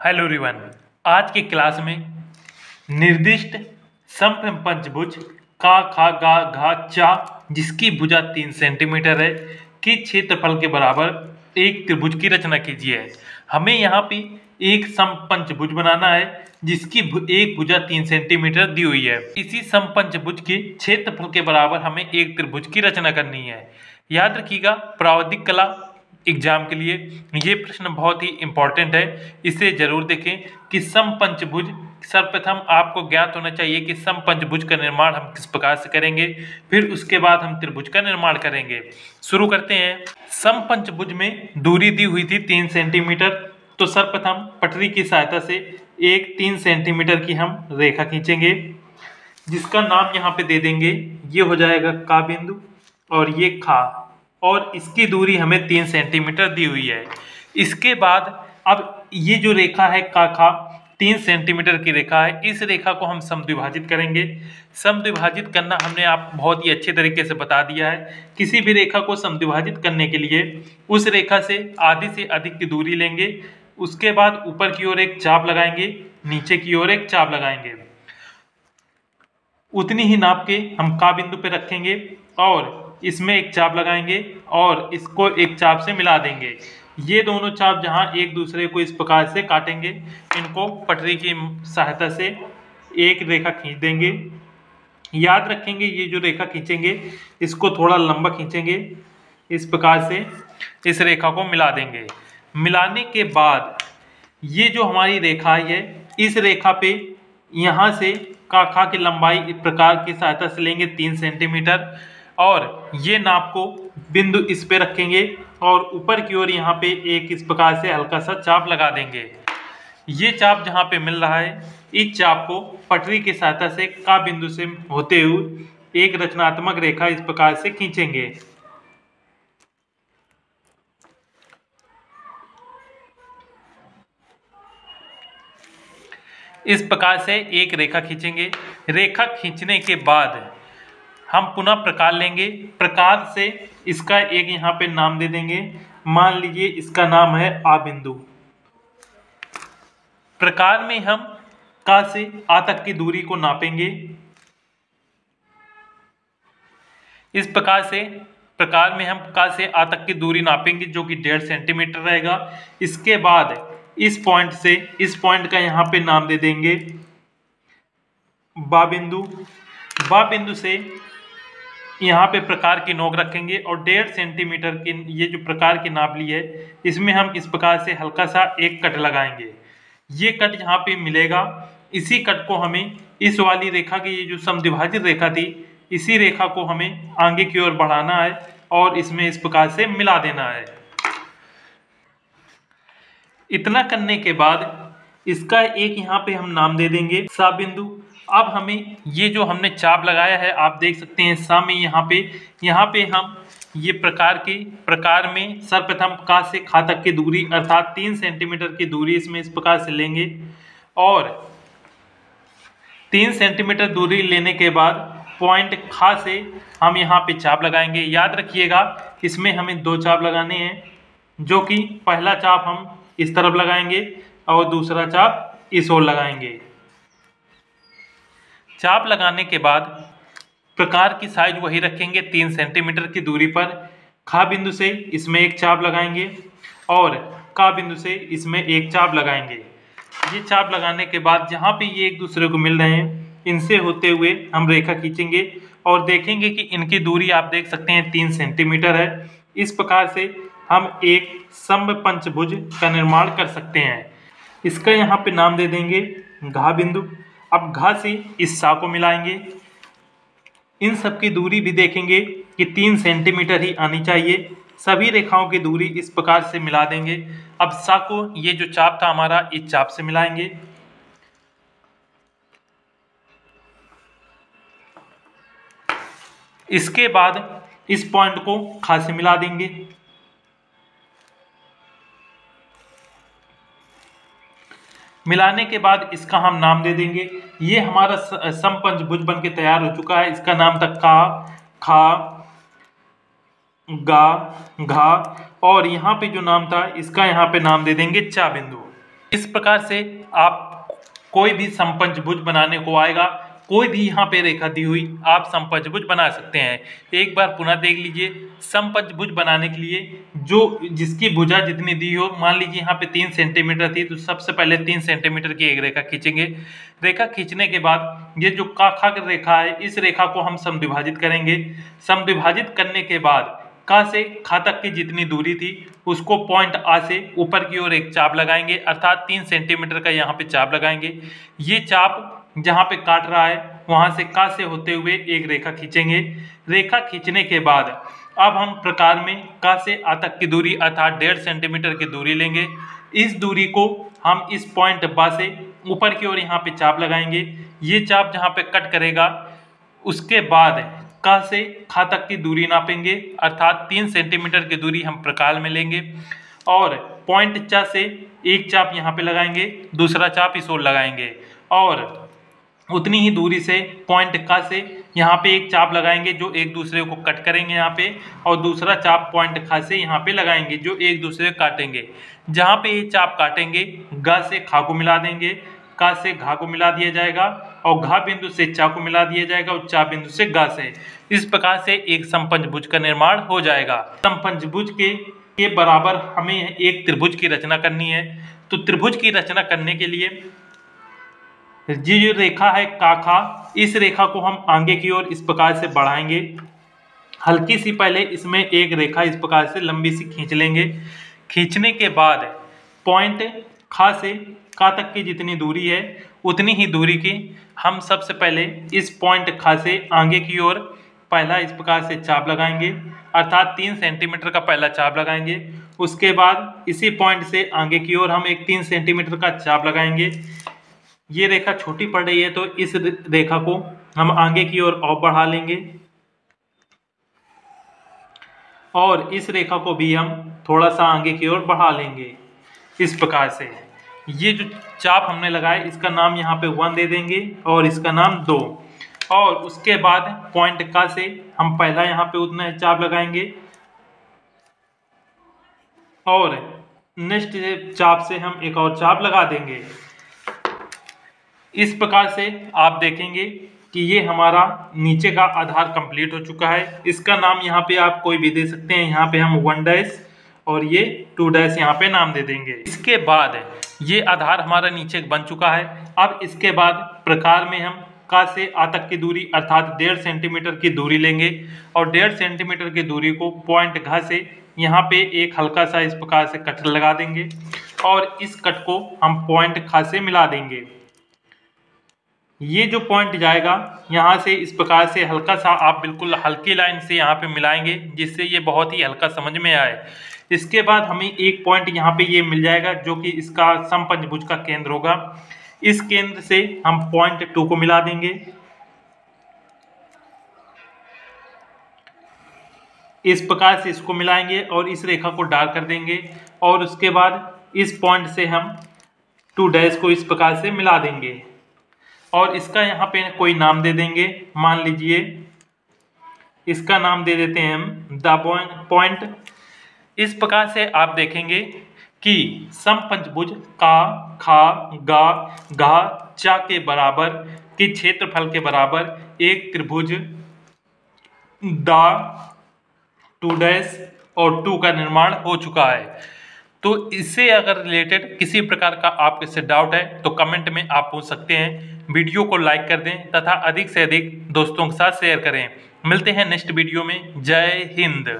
Hello everyone. आज की class में निर्दिष्ट समपंचभुज का खा गा घा चा जिसकी भुजा 3 सेंटीमीटर है के क्षेत्रफल के बराबर एक त्रिभुज की रचना कीजिए। हमें यहाँ पे एक समपंचभुज बनाना है जिसकी एक भुजा 3 सेंटीमीटर दी हुई है। इसी समपंचभुज के क्षेत्रफल के बराबर हमें एक त्रिभुज की रचना करनी है। याद रखिएगा, प्रावधिक कला एग्जाम के लिए ये प्रश्न बहुत ही इंपॉर्टेंट है, इसे जरूर देखें कि समपंचभुज सर्वप्रथम आपको ज्ञात होना चाहिए कि समपंचभुज का निर्माण हम किस प्रकार से करेंगे, फिर उसके बाद हम त्रिभुज का निर्माण करेंगे। शुरू करते हैं। समपंचभुज में दूरी दी हुई थी 3 सेंटीमीटर, तो सर्वप्रथम पटरी की सहायता से एक 3 सेंटीमीटर की हम रेखा खींचेंगे जिसका नाम यहाँ पे दे देंगे, ये हो जाएगा का बिंदु और ये खा, और इसकी दूरी हमें 3 सेंटीमीटर दी हुई है। इसके बाद अब ये जो रेखा है का खा 3 सेंटीमीटर की रेखा है, इस रेखा को हम समद्विभाजित करेंगे। समद्विभाजित करना हमने आप बहुत ही अच्छे तरीके से बता दिया है। किसी भी रेखा को समद्विभाजित करने के लिए उस रेखा से आधी से अधिक की दूरी लेंगे, उसके बाद ऊपर की ओर एक चाप लगाएंगे, नीचे की ओर एक चाप लगाएंगे, उतनी ही नाप के हम का बिंदु पे रखेंगे और इसमें एक चाप लगाएंगे और इसको एक चाप से मिला देंगे। ये दोनों चाप जहां एक दूसरे को इस प्रकार से काटेंगे, इनको पटरी की सहायता से एक रेखा खींच देंगे। याद रखेंगे, ये जो रेखा खींचेंगे इसको थोड़ा लंबा खींचेंगे, इस प्रकार से इस रेखा को मिला देंगे। मिलाने के बाद ये जो हमारी रेखा है, इस रेखा पे यहाँ से का खा की लंबाई इस प्रकार की सहायता से लेंगे 3 सेंटीमीटर, और ये नाप को बिंदु इस पे रखेंगे और ऊपर की ओर यहाँ पे एक इस प्रकार से हल्का सा चाप लगा देंगे। ये चाप जहाँ पे मिल रहा है, इस चाप को पटरी की सहायता से का बिंदु से होते हुए एक रचनात्मक रेखा इस प्रकार से खींचेंगे। इस प्रकार से एक रेखा खींचेंगे। रेखा खींचने के बाद हम पुनः प्रकार लेंगे। प्रकार से इसका एक यहाँ पे नाम दे देंगे, मान लीजिए इसका नाम है आ बिंदु। प्रकार में हम का से आ तक की दूरी को नापेंगे। इस प्रकार से प्रकार में हम का से आ तक की दूरी नापेंगे जो कि 1.5 सेंटीमीटर रहेगा। इसके बाद इस पॉइंट से इस पॉइंट का यहाँ पे नाम दे देंगे बा बिंदु। बा बिंदु से यहाँ पे प्रकार की नोक रखेंगे और 1.5 सेंटीमीटर की ये जो प्रकार की नाप ली है, इसमें हम इस प्रकार से हल्का सा एक कट लगाएंगे। ये कट यहाँ पे मिलेगा, इसी कट को हमें इस वाली रेखा की, ये जो समद्विभाजित रेखा थी, इसी रेखा को हमें आगे की ओर बढ़ाना है और इसमें इस प्रकार से मिला देना है। इतना करने के बाद इसका एक यहाँ पे हम नाम दे देंगे सा बिंदु। अब हमें ये जो हमने चाप लगाया है, आप देख सकते हैं सा में यहाँ पे हम ये प्रकार में सर्वप्रथम का से खा तक की दूरी अर्थात 3 सेंटीमीटर की दूरी इसमें इस प्रकार से लेंगे और 3 सेंटीमीटर दूरी लेने के बाद पॉइंट खा से हम यहाँ पे चाप लगाएंगे। याद रखिएगा, इसमें हमें 2 चाप लगाने हैं, जो कि पहला चाप हम इस तरफ लगाएंगे और दूसरा चाप इस ओर लगाएंगे। चाप लगाने के बाद प्रकार की साइज वही रखेंगे 3 सेंटीमीटर की दूरी पर। खा बिंदु से इसमें एक चाप लगाएंगे और का बिंदु से इसमें एक चाप लगाएंगे। ये चाप लगाने के बाद जहाँ पे ये एक दूसरे को मिल रहे हैं, इनसे होते हुए हम रेखा खींचेंगे और देखेंगे कि इनकी दूरी आप देख सकते हैं 3 सेंटीमीटर है। इस प्रकार से हम एक समपंचभुज का निर्माण कर सकते हैं। इसका यहाँ पे नाम दे देंगे घा बिंदु। अब घा से इस सा को मिलाएंगे। इन सब की दूरी भी देखेंगे कि 3 सेंटीमीटर ही आनी चाहिए। सभी रेखाओं की दूरी इस प्रकार से मिला देंगे। अब सा को, ये जो चाप था हमारा, इस चाप से मिलाएंगे। इसके बाद इस पॉइंट को खा से मिला देंगे। मिलाने के बाद इसका हम नाम दे देंगे। ये हमारा समपंचभुज बन के तैयार हो चुका है। इसका नाम था का, खा, गा, घा, और यहाँ पे जो नाम था इसका यहाँ पे नाम दे देंगे चा बिंदु। इस प्रकार से आप कोई भी समपंचभुज बनाने को आएगा, कोई भी यहाँ पे रेखा दी हुई आप समपंचभुज बना सकते हैं। एक बार पुनः देख लीजिए, समपंचभुज बनाने के लिए जो जिसकी भुजा जितनी दी हो, मान लीजिए यहाँ पे 3 सेंटीमीटर थी, तो सबसे पहले 3 सेंटीमीटर की एक रेखा खींचेंगे। रेखा खींचने के बाद ये जो काखा की रेखा है, इस रेखा को हम समद्विभाजित करेंगे। समद्विभाजित करने के बाद का से खा तक की जितनी दूरी थी उसको पॉइंट आ से ऊपर की ओर एक चाप लगाएंगे, अर्थात 3 सेंटीमीटर का यहाँ पे चाप लगाएंगे। ये चाप जहाँ पे काट रहा है वहां से का से होते हुए एक रेखा खींचेंगे। रेखा खींचने के बाद अब हम प्रकार में का से आ तक की दूरी अर्थात 1.5 सेंटीमीटर की दूरी लेंगे। इस दूरी को हम इस पॉइंट बा से ऊपर की ओर यहाँ पे चाप लगाएंगे। ये चाप जहाँ पे कट करेगा उसके बाद का से खा तक की दूरी नापेंगे, अर्थात 3 सेंटीमीटर की दूरी हम प्रकार में लेंगे और पॉइंट चा से एक चाप यहाँ पे लगाएंगे, दूसरा चाप इस ओर लगाएंगे और उतनी ही दूरी से पॉइंट का से यहाँ पे एक चाप लगाएंगे जो एक दूसरे को कट करेंगे यहाँ पे, और दूसरा चाप पॉइंट खा से यहाँ पे लगाएंगे जो एक दूसरे को काटेंगे। जहाँ पे ये चाप काटेंगे गा से खा को मिला देंगे, का से घा को मिला दिया जाएगा और घा बिंदु से चा को मिला दिया जाएगा और चा बिंदु से गा से। इस प्रकार से एक समपंचभुज का निर्माण हो जाएगा। समपंचभुज के बराबर हमें एक त्रिभुज की रचना करनी है। तो त्रिभुज की रचना करने के लिए ये जो रेखा है काखा, इस रेखा को हम आगे की ओर इस प्रकार से बढ़ाएंगे। हल्की सी पहले इसमें एक रेखा इस प्रकार से लंबी सी खींच लेंगे। खींचने के बाद पॉइंट खा से का तक की जितनी दूरी है उतनी ही दूरी की हम सबसे पहले इस पॉइंट खा से आगे की ओर पहला इस प्रकार से चाप लगाएंगे, अर्थात 3 सेंटीमीटर का पहला चाप लगाएंगे। उसके बाद इसी पॉइंट से आगे की ओर हम एक 3 सेंटीमीटर का चाप लगाएंगे। ये रेखा छोटी पड़ रही है तो इस रेखा को हम आगे की ओर और बढ़ा लेंगे और इस रेखा को भी हम थोड़ा सा आगे की ओर बढ़ा लेंगे। इस प्रकार से ये जो चाप हमने लगाया इसका नाम यहाँ पे 1 दे देंगे और इसका नाम 2, और उसके बाद पॉइंट का से हम पहला यहाँ पे उतना चाप लगाएंगे और नेक्स्ट चाप से हम एक और चाप लगा देंगे। इस प्रकार से आप देखेंगे कि ये हमारा नीचे का आधार कंप्लीट हो चुका है। इसका नाम यहाँ पे आप कोई भी दे सकते हैं, यहाँ पे हम 1 और ये 2 यहाँ पे नाम दे देंगे। इसके बाद ये आधार हमारा नीचे बन चुका है। अब इसके बाद प्रकार में हम का से आ तक की दूरी अर्थात 1.5 सेंटीमीटर की दूरी लेंगे और 1.5 सेंटीमीटर की दूरी को पॉइंट घा से यहाँ पे एक हल्का सा इस प्रकार से कट लगा देंगे और इस कट को हम पॉइंट खा से मिला देंगे। ये जो पॉइंट जाएगा यहाँ से इस प्रकार से हल्का सा आप बिल्कुल हल्की लाइन से यहाँ पे मिलाएंगे जिससे ये बहुत ही हल्का समझ में आए। इसके बाद हमें एक पॉइंट यहाँ पे ये मिल जाएगा जो कि इसका समपंचभुज का केंद्र होगा। इस केंद्र से हम पॉइंट 2 को मिला देंगे। इस प्रकार से इसको मिलाएंगे और इस रेखा को डार्क कर देंगे और उसके बाद इस पॉइंट से हम 2 को इस प्रकार से मिला देंगे और इसका यहाँ पे कोई नाम दे देंगे। मान लीजिए इसका नाम दे देते हैं हम द पॉइंट। इस प्रकार से आप देखेंगे कि समपंचभुज का खा गा घा चा के बराबर के क्षेत्रफल के बराबर एक त्रिभुज द 2 और 2 का निर्माण हो चुका है। तो इससे अगर रिलेटेड किसी प्रकार का आपके से डाउट है तो कमेंट में आप पूछ सकते हैं। वीडियो को लाइक कर दें तथा अधिक से अधिक दोस्तों के साथ शेयर करें। मिलते हैं नेक्स्ट वीडियो में। जय हिंद।